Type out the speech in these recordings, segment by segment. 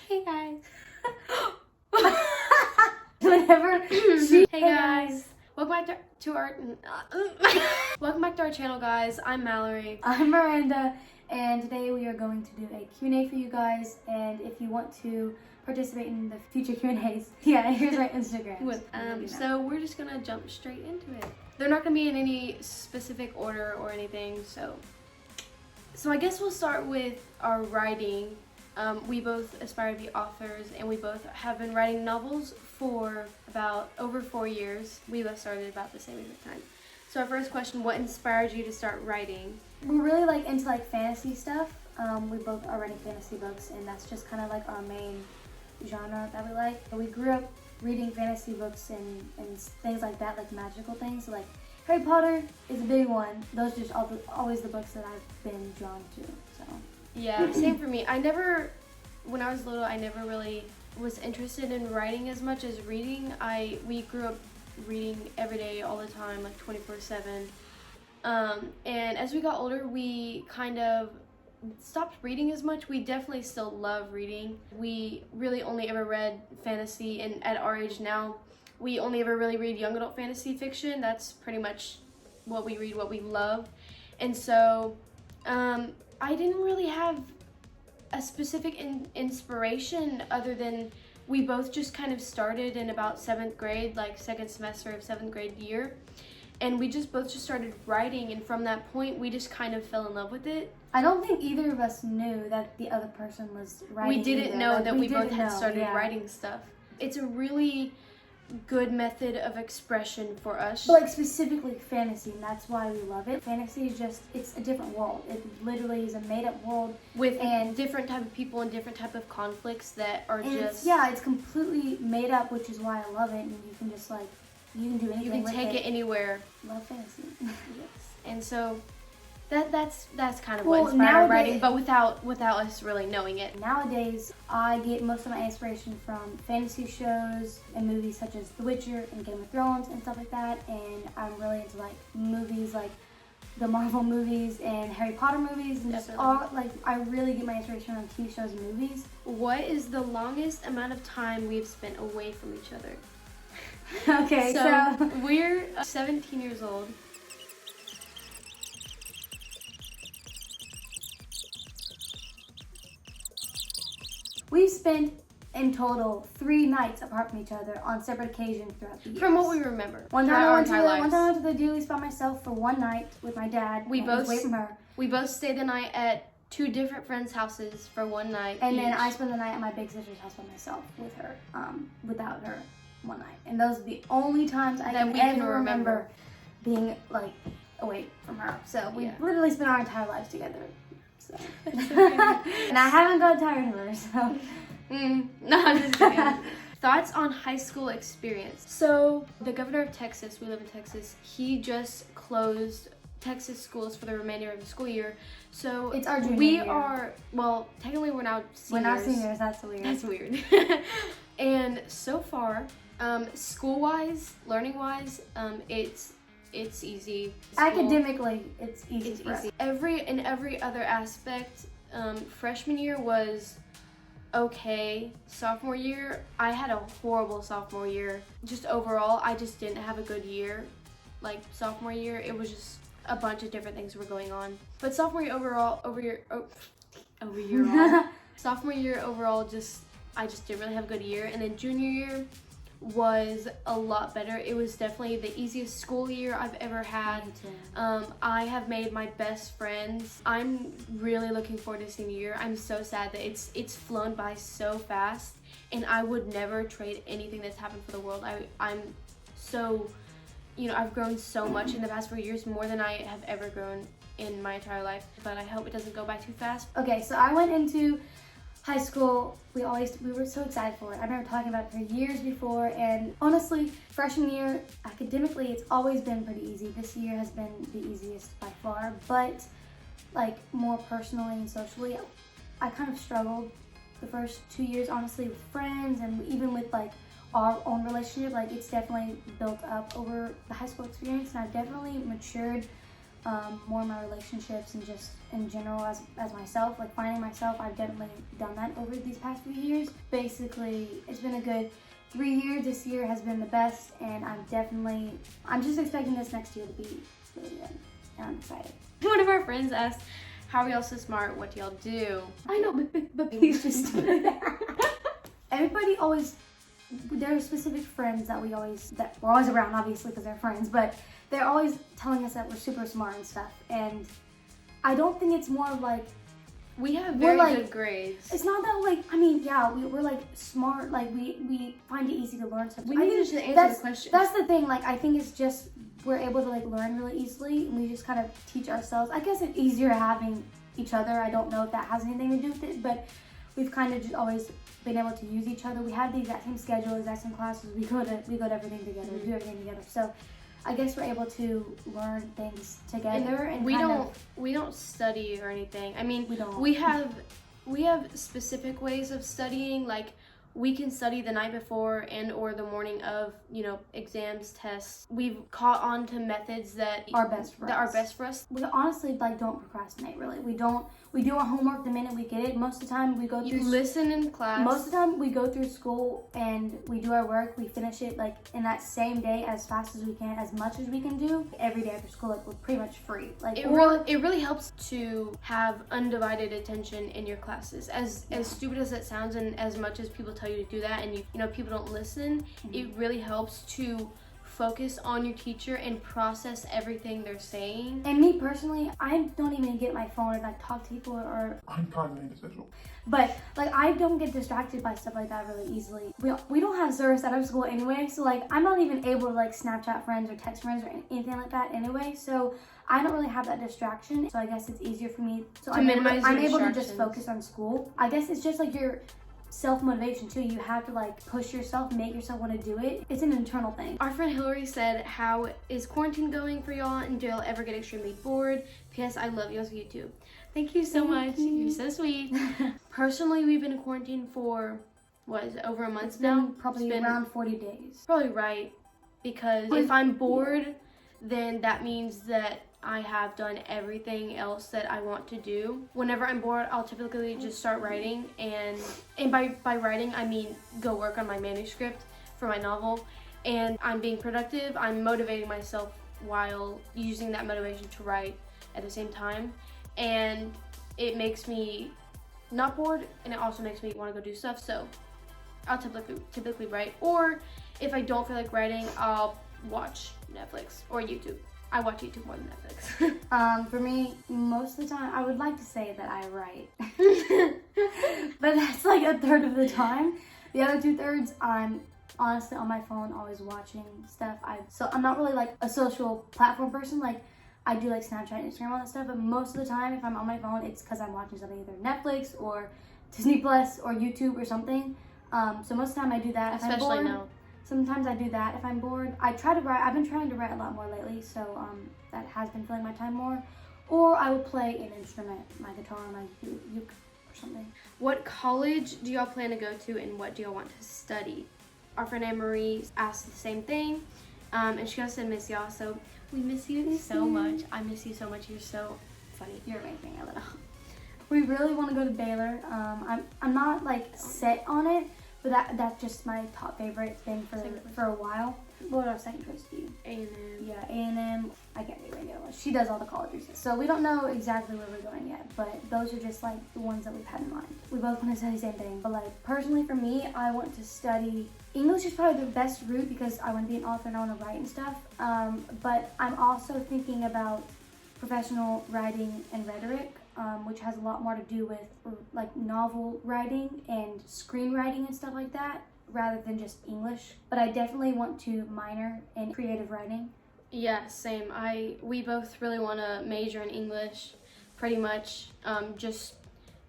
Hey guys. Whenever she. Hey guys. Welcome back to our welcome back to our channel, guys. I'm Mallory. I'm Miranda, and today we are going to do a Q&A for you guys. And if you want to participate in the future Q&As, yeah, here's our Instagram. So we're just gonna jump straight into it. They're not gonna be in any specific order or anything. So I guess we'll start with our writing. We both aspire to be authors, and we both have been writing novels for about over 4 years. We both started about the same exact time. So our first question, what inspired you to start writing? We're really into fantasy stuff. We both are writing fantasy books, and that's just kind of like our main genre that we like. We grew up reading fantasy books and things like that, like magical things. So like Harry Potter is a big one. Those are just always the books that I've been drawn to. So yeah, same for me. When I was little, I never really was interested in writing as much as reading. We grew up reading every day, all the time, like 24/7. And as we got older, we kind of stopped reading as much. We definitely still love reading. We really only ever read fantasy, and at our age now, we only ever really read young adult fantasy fiction. That's pretty much what we read, what we love. And so I didn't really have a specific inspiration other than we both just kind of started in about 7th grade, like second semester of 7th grade year. And we both started writing, and from that point, we just kind of fell in love with it. I don't think either of us knew that the other person was writing. We didn't know that we both had started writing stuff. It's a really good method of expression for us. But specifically fantasy, and that's why we love it. Fantasy is it's a different world. It literally is a made-up world with different type of people and different type of conflicts that are just... it's completely made up, which is why I love it, and you can just you can do anything. You can take it anywhere. Love fantasy. Yes. And so that's kind of what inspired writing, but without us really knowing it. Nowadays, I get most of my inspiration from fantasy shows and movies such as The Witcher and Game of Thrones and stuff like that. And I'm really into movies like the Marvel movies and Harry Potter movies, and just all I really get my inspiration from TV shows and movies. What is the longest amount of time we've spent away from each other? Okay, so we're 17 years old. We've spent in total 3 nights apart from each other on separate occasions throughout the years. From what we remember. One time I went to the Dewey's by myself for one night with my dad. We both away from her. We both stayed the night at 2 different friends' houses for one night. And then I spent the night at my big sister's house by myself with her, without her one night. And those are the only times I can ever remember being away from her. So we literally spent our entire lives together. So. And I haven't got tired of her, so. No, I'm just kidding. Thoughts on high school experience. So the governor of Texas, we live in Texas, he just closed Texas schools for the remainder of the school year. So it's our junior year. Technically we're now seniors. We're not seniors, that's weird. That's weird. And so far, school-wise, learning-wise, it's easy. Academically, it's easy. It's easy. In every other aspect, freshman year was okay. Sophomore year, I had a horrible sophomore year. Just overall, I just didn't have a good year. Sophomore year, it was just a bunch of different things were going on. But sophomore year overall, sophomore year overall, I just didn't really have a good year. And then junior year was a lot better. It was definitely the easiest school year I've ever had. I have made my best friends. I'm really looking forward to senior year. I'm so sad that it's flown by so fast, and I would never trade anything that's happened for the world. I'm so, I've grown so much in the past 4 years, more than I have ever grown in my entire life, but I hope it doesn't go by too fast. Okay, so I went into high school, we were so excited for it. I remember talking about it for years before, and honestly, freshman year, academically, it's always been pretty easy. This year has been the easiest by far, but more personally and socially, I kind of struggled the first 2 years, honestly, with friends and even with our own relationship. It's definitely built up over the high school experience, and I've definitely matured more in my relationships and just in general as myself, like finding myself. I've definitely done that over these past few years. Basically, it's been a good 3 years. This year has been the best, and I'm just expecting this next year to be really good, and I'm excited. One of our friends asked, how are y'all so smart? What do y'all do? I know, but please just everybody always, there are specific friends that we're always around, obviously, because they're friends, but they're always telling us that we're super smart and stuff. And I don't think it's more of like, we have very good grades. It's not that like, I mean, yeah, we're like smart, like we find it easy to learn stuff. We need to just answer the question. That's the thing, like I think it's just, we're able to like learn really easily, and we just kind of teach ourselves. I guess it's easier having each other. I don't know if that has anything to do with it, but we've kind of just always been able to use each other. We have the exact same schedule, exact same classes. We go to everything together. We do everything together. So I guess we're able to learn things together, and we don't study or anything. I mean, we don't. We have specific ways of studying. Like, we can study the night before and or the morning of, exams, tests. We've caught on to methods that are best for us. We honestly like don't procrastinate really. We do our homework the minute we get it. Most of the time we go through listen in class. Most of the time we go through school and we do our work. We finish it like in that same day as fast as we can, as much as we can do. Every day after school, like we're pretty much free. Like it really helps to have undivided attention in your classes. As stupid as it sounds, and as much as people tell you to do that, and people don't listen, it really helps to focus on your teacher and process everything they're saying. And me personally, I don't even get my phone and like talk to people, or I'm kind of an individual. But like I don't get distracted by stuff like that really easily. We don't have service at our school anyway, so like I'm not even able to like Snapchat friends or text friends or anything like that anyway. So I don't really have that distraction. So I guess it's easier for me. So I'm able to just focus on school. I guess it's just like your self-motivation too. You have to like push yourself, make yourself want to do it. It's an internal thing. Our friend Hillary said, how is quarantine going for y'all, and do y'all ever get extremely bored? P.S. I love y'all's YouTube. Thank you so much. You're so sweet. Personally, we've been in quarantine for over a month now? Probably around 40 days. Probably right, because if I'm bored, then that means that I have done everything else that I want to do. Whenever I'm bored, I'll typically just start writing, and by writing, I mean go work on my manuscript for my novel, and I'm being productive. I'm motivating myself while using that motivation to write at the same time, and it makes me not bored, and it also makes me want to go do stuff. So I'll typically write, or if I don't feel like writing, I'll watch Netflix or YouTube. I watch YouTube more than Netflix. For me, most of the time, I would like to say that I write. But that's like a third of the time. The other 2/3, I'm honestly on my phone, always watching stuff. So I'm not really like a social platform person. Like I do like Snapchat and Instagram, all that stuff. But most of the time, if I'm on my phone, it's because I'm watching something, either Netflix or Disney Plus or YouTube or something. So most of the time I do that. Especially now. Sometimes I do that if I'm bored. I try to write. I've been trying to write a lot more lately, so that has been filling my time more. Or I would play an instrument, my guitar, my uke, or something. What college do y'all plan to go to, and what do y'all want to study? Our friend Anne Marie asked the same thing, and she also said miss y'all. So we miss you so much. I miss you so much. You're so funny. You're amazing. I love you. We really want to go to Baylor. I'm not like set on it. But that's just my top favorite thing for a while. What would our second choice be? A&M. Yeah, A&M. I can't think of any other ones. She does all the college research. So we don't know exactly where we're going yet, but those are just like the ones that we've had in mind. We both want to study the same thing. But like personally for me, I want to study English is probably the best route because I want to be an author and I want to write and stuff. But I'm also thinking about professional writing and rhetoric. Which has a lot more to do with like novel writing and screenwriting and stuff like that, rather than just English. But I definitely want to minor in creative writing. Yeah, same. We both really want to major in English, pretty much. Just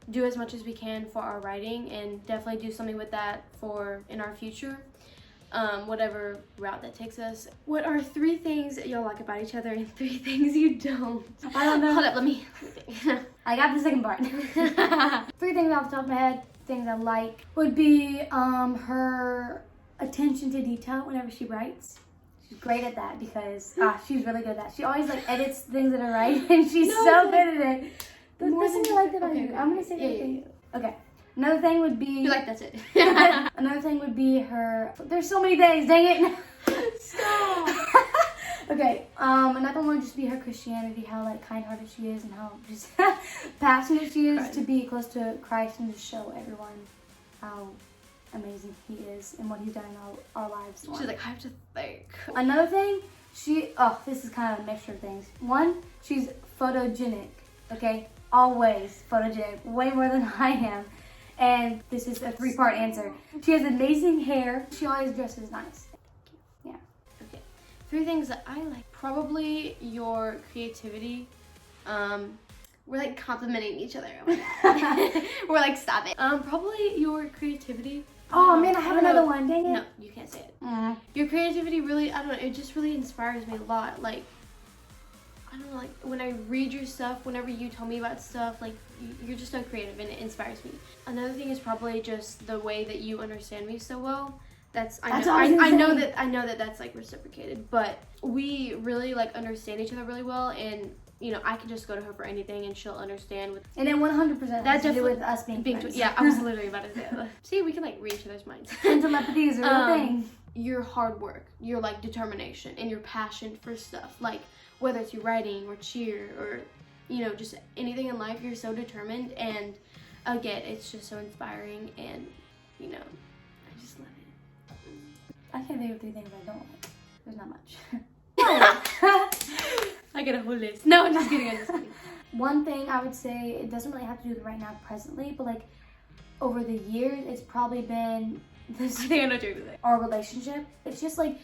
do as much as we can for our writing, and definitely do something with that in our future. Whatever route that takes us. What are 3 things that y'all like about each other and 3 things you don't? I don't know. Hold up, let me think. I got the second part. 3 things off the top of my head, things I like, would be her attention to detail whenever she writes. great at that because she's really good at that. She always like edits things that are right, and she's so good at it. More Listen, than you like that okay, on you. okay, I'm gonna okay. say Yeah, that yeah, thing. Okay. Another thing would be. You're like, that's it. Another thing would be her. There's so many things. Dang it. Stop. Okay. Another one would just be her Christianity. How like kind-hearted she is, and how just passionate she is to be close to Christ and to show everyone how amazing he is and what he's done in our lives. She's like, I have to think. Another thing, this is kind of a mixture of things. One, she's photogenic, okay? Always photogenic, way more than I am. And this is a 3-part answer. She has amazing hair. She always dresses nice. Yeah. Okay. 3 things that I like. Probably your creativity. We're like complimenting each other. Oh my God. We're like, stop it. Probably your creativity. Oh man, I have another one. Dang it. No, you can't say it. Your creativity really, I don't know, it just really inspires me a lot. Like, I don't know, like when I read your stuff, whenever you tell me about stuff, like you're just so creative and it inspires me. Another thing is probably just the way that you understand me so well. I know that that's like reciprocated, but we really like understand each other really well, and you know, I can just go to her for anything and she'll understand. And then 100% has to do with us being friends. Yeah, I was literally about to say that. See, we can like read each other's minds. And telepathy is a real thing. Your hard work, your like determination, and your passion for stuff, like whether it's your writing or cheer or, you know, just anything in life, you're so determined, and again, it's just so inspiring, and you know, I just love it. I can't think of 3 things I don't like. There's not much. I get a whole list. No, I'm just kidding. I'm just kidding. One thing I would say, it doesn't really have to do with right now presently, but like over the years, it's probably been this. I think I know what you're gonna say. Our relationship. It's just like,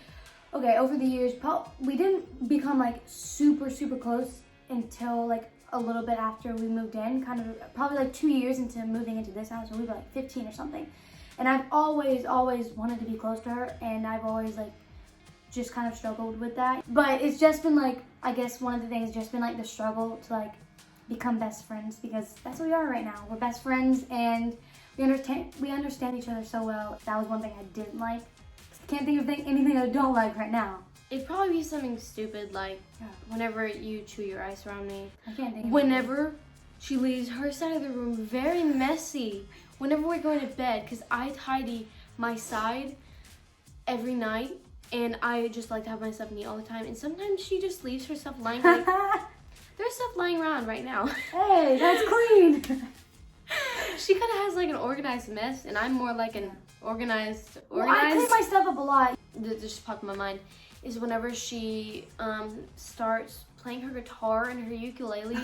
okay, over the years, we didn't become like super close until like a little bit after we moved in, kind of probably like 2 years into moving into this house, so we were like 15 or something. And I've always wanted to be close to her, and I've always like just kind of struggled with that. But it's just been like, I guess one of the things just been like the struggle to like become best friends, because that's what we are right now. We're best friends, and we understand each other so well. That was one thing I didn't like. I can't think of anything I don't like right now. It'd probably be something stupid like whenever you chew your ice around me. I can't think of Whenever she leaves her side of the room very messy. Whenever we're going to bed, because I tidy my side every night, and I just like to have my stuff neat all the time. And sometimes she just leaves her stuff lying. Like, there's stuff lying around right now. Hey, that's clean. She kind of has like an organized mess, and I'm more like an organized. Well, I clean my stuff up a lot. That just popped in my mind is whenever she starts playing her guitar and her ukulele.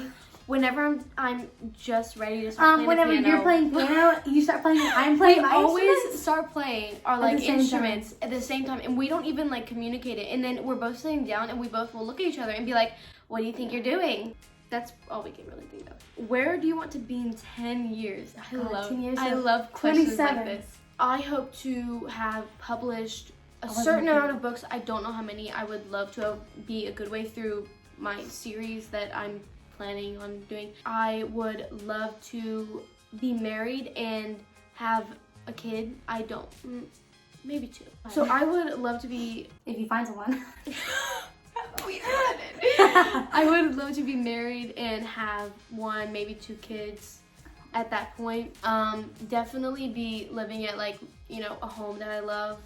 Whenever I'm just ready to start playing whenever the piano. you're playing piano, you start playing. I'm playing. We my always instruments start playing our like instruments at the same time, and we don't even like communicate it. And then we're both sitting down, and we both will look at each other and be like, "What do you think you're doing?" That's all we can really think of. Where do you want to be in 10 years? I love questions like this. I hope to have published a certain amount of books. I don't know how many. I would love to be a good way through my series that I'm planning on doing. I would love to be married and have a kid. I don't, maybe 2. So I would love to be, if you find someone. We got it. I would love to be married and have 1, maybe 2 kids at that point. Definitely be living at like, you know, a home that I love.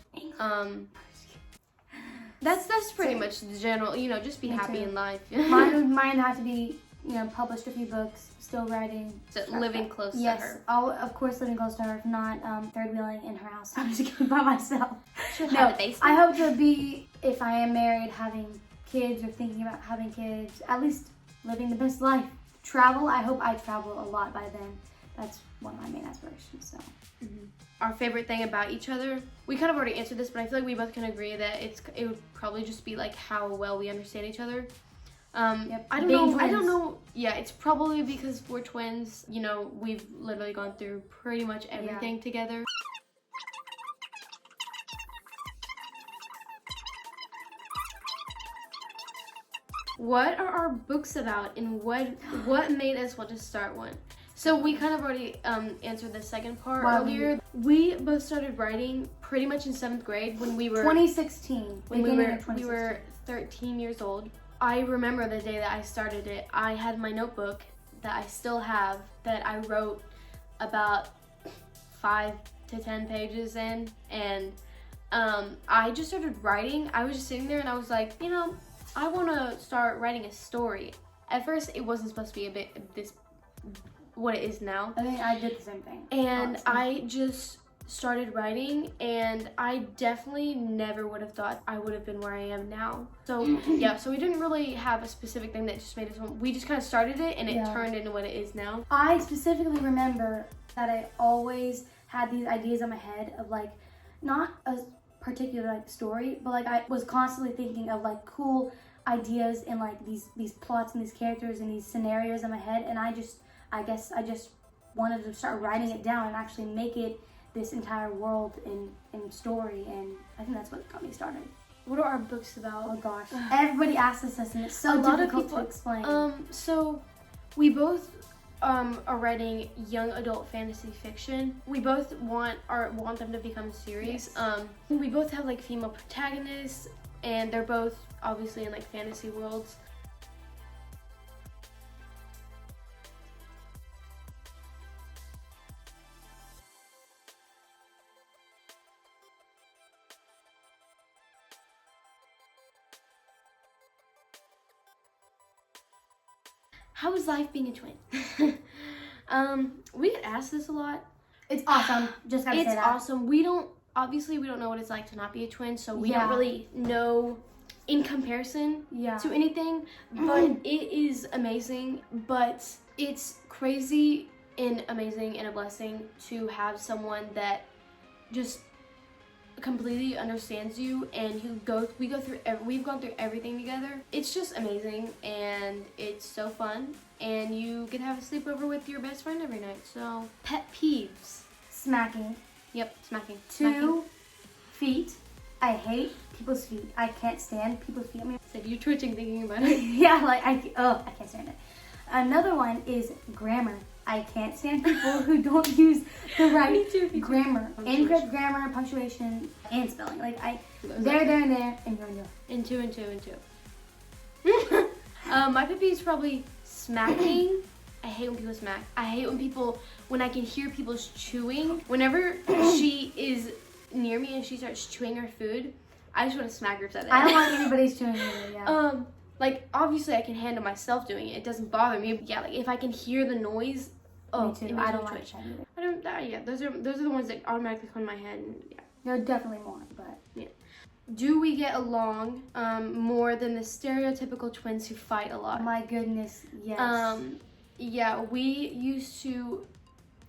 That's pretty much the general, you know, just be happy in life. Mine have to be, you know, published a few books, still writing. So living close to her. Yes, of course living close to her, if not third wheeling in her house. I'm just kidding, by myself. No, I hope to be, if I am married, having kids or thinking about having kids, at least living the best life. Travel, I hope I travel a lot by then. That's one of my main aspirations, so. Our favorite thing about each other, we kind of already answered this, but I feel like we both can agree that it would probably just be like how well we understand each other. Yep. I don't know. Yeah, it's probably because we're twins. You know, we've literally gone through pretty much everything together. What are our books about, and what made us want to start one? So we kind of already answered the second part Why earlier. We both started writing pretty much in 7th grade when we were 2016. when we beginning of were 2016. 13 years old. I remember the day that I started it. I had my notebook that I still have that I wrote about 5 to 10 pages in, and I just started writing. I was just sitting there and I was like, you know, I want to start writing a story. At first, it wasn't supposed to be what it is now. I think I did the same thing. And honestly. I just started writing, and I definitely never would have thought I would have been where I am now. So yeah, so we didn't really have a specific thing that just made us we just kind of started it, and it turned into what it is now. I specifically remember that I always had these ideas in my head of like, not a particular like story, but like I was constantly thinking of like cool ideas and like these plots and these characters and these scenarios in my head, and I guess I just wanted to start writing it down and actually make it this entire world in story, and I think that's what got me started. What are our books about? Oh gosh, everybody asks us this, and it's so difficult to explain. So we both are writing young adult fantasy fiction. We both want them to become series. Yes. We both have like female protagonists, and they're both obviously in like fantasy worlds. How is life being a twin? We get asked this a lot. It's awesome. Just gotta say that. It's awesome. We don't know what it's like to not be a twin, so we don't really know in comparison to anything. But it is amazing. But it's crazy and amazing and a blessing to have someone that just completely understands you, and we've gone through everything together. It's just amazing, and it's so fun, and you can have a sleepover with your best friend every night. So pet peeves. Smacking. Yep, smacking. 2 feet. I hate people's feet. I can't stand people's feet. I mean, Said you're twitching thinking about it. yeah, like I can't stand it. Another one is grammar. I can't stand people who don't use the right grammar. Incorrect grammar, punctuation, and spelling. Like there, and there, and you're. And two. My pet peeve is probably smacking. I hate when people smack. I hate when I can hear people chewing. Whenever she is near me and she starts chewing her food, I just want to smack her upside the head. I don't like anybody's chewing either, yeah. Like obviously I can handle myself doing it. It doesn't bother me. Yeah, like if I can hear the noise, me too. I don't like that either. I don't. Yeah, those are the ones that automatically come in my head. And yeah. There are definitely more, but yeah. Do we get along more than the stereotypical twins who fight a lot? My goodness, yes. Yeah, we used to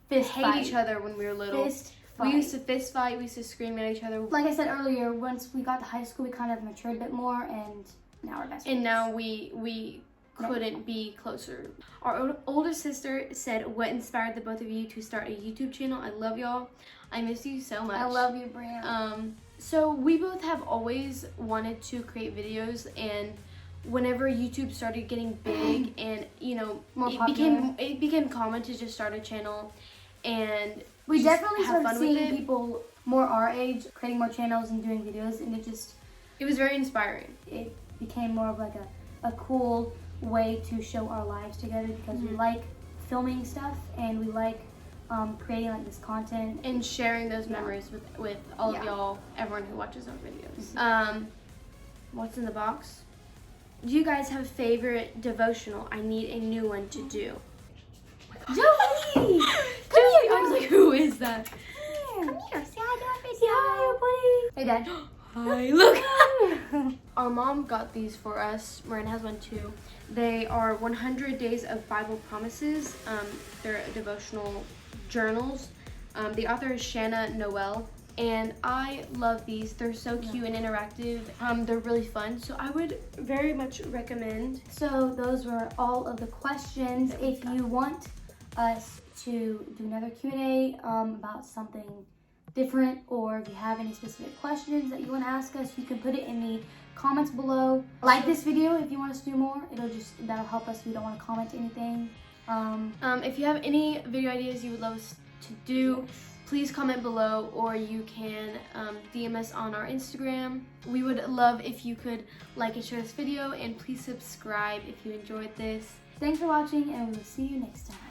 Fist hate fight. each other when we were little. Fist fight. We used to fist fight. We used to scream at each other. Like I said earlier, once we got to high school, we kind of matured a bit more, and now we're best friends. And now we couldn't be closer. Our older sister said, "What inspired the both of you to start a YouTube channel? I love y'all. I miss you so much." I love you, Brian. So we both have always wanted to create videos, and whenever YouTube started getting big and More popular. it became common to just start a channel, and we definitely have started fun with seeing it. people more our age creating more channels and doing videos, and it was very inspiring. It became more of like a cool way to show our lives together, because we like filming stuff and we like creating like this content and sharing those memories with all of y'all, everyone who watches our videos. What's in the box? Do you guys have a favorite devotional? I need a new one to do. Joey! I was like, who is that? Come here, say hi to our face. Say hi, buddy. Hey, Dad. Hi, look. Our mom got these for us. Miranda has one too. They are 100 Days of Bible Promises. They're devotional journals. The author is Shanna Noel, and I love these. They're so cute and interactive. They're really fun, so I would very much recommend. So those were all of the questions. If you want us to do another Q&A about something different, or if you have any specific questions that you want to ask us, you can put it in the comments below. Like this video if you want us to do more. That'll help us. We don't want to comment anything. If you have any video ideas you would love us to do, Yes. please comment below, or you can DM us on our Instagram. We would love if you could like and share this video, and please subscribe if you enjoyed this. Thanks for watching, and we will see you next time.